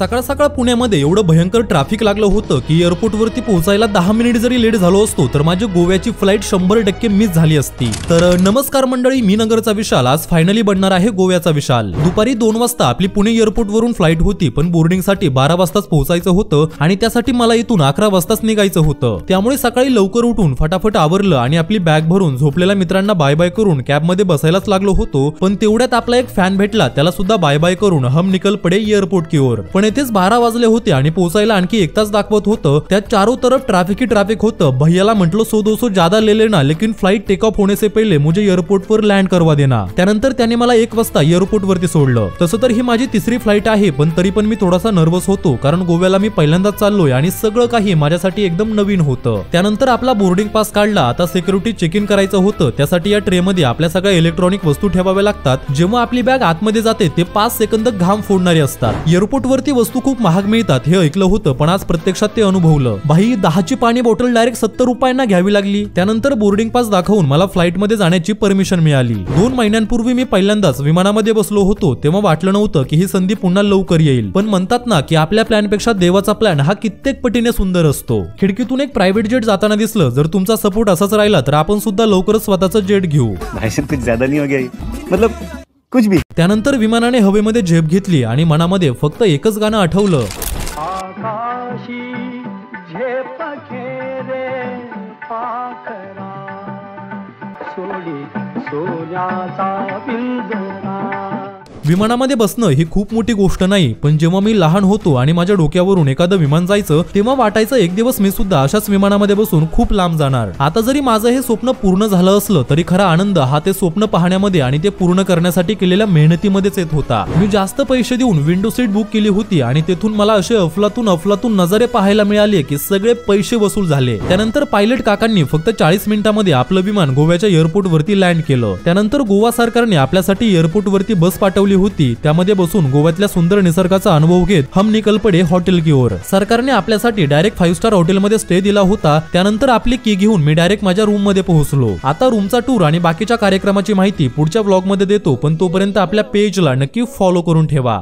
सकाळ सकाळ पुण्यामध्ये एवढं भयंकर ट्रॅफिक लागलं होतं की एअरपोर्ट वरती पोहोचायला 10 मिनिट जरी लेट झालो असतो तर माझी गोव्याची फ्लाइट 100% मिस झाली असती। तर नमस्कार मंडळी, मी नगरचा विशाल। आज फायनली बनणार आहे गोव्याचा विशाल। दुपारी 2 वाजता आपली पुणे एअरपोर्ट वरून फ्लाइट होती, पण बोर्डिंग साठी 12 वाजताच पोहोचायचं होतं आणि त्यासाठी मला इथून 11 वाजताच निघायचं होतं। त्यामुळे सकाळी लवकर उठून फटाफट आवरलं आणि आपली बॅग भरून झोपलेल्या मित्रांना बाय बाय करून कॅब मध्ये बसायलाच लागलो होतो। पण तेवढ्यात आपला एक फॅन भेटला, त्याला सुद्धा बाय बाय करून हम निकल पडे एअरपोर्ट की ओर। पण इथेच 12 वाजले होते आणि पोहोचायला आणखी 1 तास दाखवत होतं। त्यात चारों तरफ ट्रैफिक ही ट्रैफिक होतं। भैयाला म्हटलो 100-200 ज्यादा ले लेना, लेकिन फ्लाइट टेक ऑफ होने से पहले मुझे एअरपोर्ट पर लँड करवा देना। त्यानंतर त्याने मला 1 वाजता एअरपोर्ट वरती सोडलं। तसं तर ही माझी 3री फ्लाइट आहे, पण तरी पण मी थोडासा नर्वस होतो, कारण गोव्याला मी पहिल्यांदाच चाललोय आणि सगळं काही माझ्यासाठी एकदम नवीन होतं। त्यानंतर आपला बोर्डिंग पास काढला। आता सिक्युरिटी चेक इन करायचं होतं। त्यासाठी या ट्रे मध्ये आपल्या सगळ्या इलेक्ट्रॉनिक वस्तू ठेवाव्या लागतात। जेव्हा आपली बॅग आतमध्ये जाते ते 5 सेकंद घाम फोडणारे असतात। एअरपोर्ट वरती वस्तू खूप महाग मिळतात हे ऐकलं होतं, पण आज प्रत्यक्षात ते अनुभवलं। भाई 10ची पाणी बॉटल डायरेक्ट 70 रुपयांना घ्यावी लागली। त्यानंतर बोर्डिंग पास दाखवून मला फ्लाइट मध्ये जाण्याची परमिशन मिळाली। 2 महिन्यांपूर्वी मी पहिल्यांदाच विमानामध्ये बसलो होतो, तेव्हा वाटलं नव्हतं की ही संधी पुन्हा लवकर येईल। पण म्हणतात ना की आपल्या प्लॅन पेक्षा देवाचा प्लॅन हा कित्येक पटीने सुंदर असतो। खिडकीतून एक प्रायव्हेट जेट जाताना दिसलं। जर तुमचा सपोर्ट असाच राहिला तर आपण सुद्धा लवकरच स्वतःचं जेट घेऊ। कुछ ज्यादा नहीं हो गया, मतलब कुछ भी। त्यानंतर विमानाने हवेमध्ये झेप घेतली आणि मनामध्ये फक्त एकच गाणं आठवलं, आकाशी झेप घेरे पाखरा सोडी सोन्याचा पिंजरा। विमानामध्ये बसणं ही खूप मोठी गोष्ट नाही, पण जेव्हा मी लहान होतो आणि माझ्या डोक्यावरून एखादं विमान जायचं तेव्हा वाटायचं एक दिवस मी सुद्धा अशाच विमानामध्ये बसून खूप लांब जाणार। आता जरी माझं हे स्वप्न पूर्ण झालं असलं तरी खरा आनंद हा ते स्वप्न पाहण्यामध्ये आणि ते पूर्ण करण्यासाठी केलेल्या मेहनतीमध्येच येत होता। मी जास्त पैसे देऊन विंडो सीट बुक केली होती आणि तेथून मला असे अफलातून नजारे पाहायला मिळाले की सगळे पैसे वसूल झाले। त्यानंतर पायलट काकांनी फक्त 40 मिनिटांमध्ये आपलं विमान गोव्याच्या एअरपोर्ट वरती लँड केलं। त्यानंतर गोवा सरकारने आपल्यासाठी एअरपोर्ट वरती बस पाठवली होती। त्यामध्ये बसून गोव्यातल्या सुंदर निसर्गाचा अनुभव घेत हम निकल पडे हॉटेल की ओर। सरकारने आपल्यासाठी डायरेक्ट 5 स्टार हॉटेलमध्ये स्टे दिला होता। त्यानंतर आपली की घेऊन मी डायरेक्ट माझ्या रूम मध्ये पोहोचलो। आता रूमचा टूर आणि बाकीच्या कार्यक्रमाची माहिती पुढच्या व्लॉग मध्ये देतो, पण तोपर्यंत आपल्या पेजला नक्की फॉलो करून ठेवा।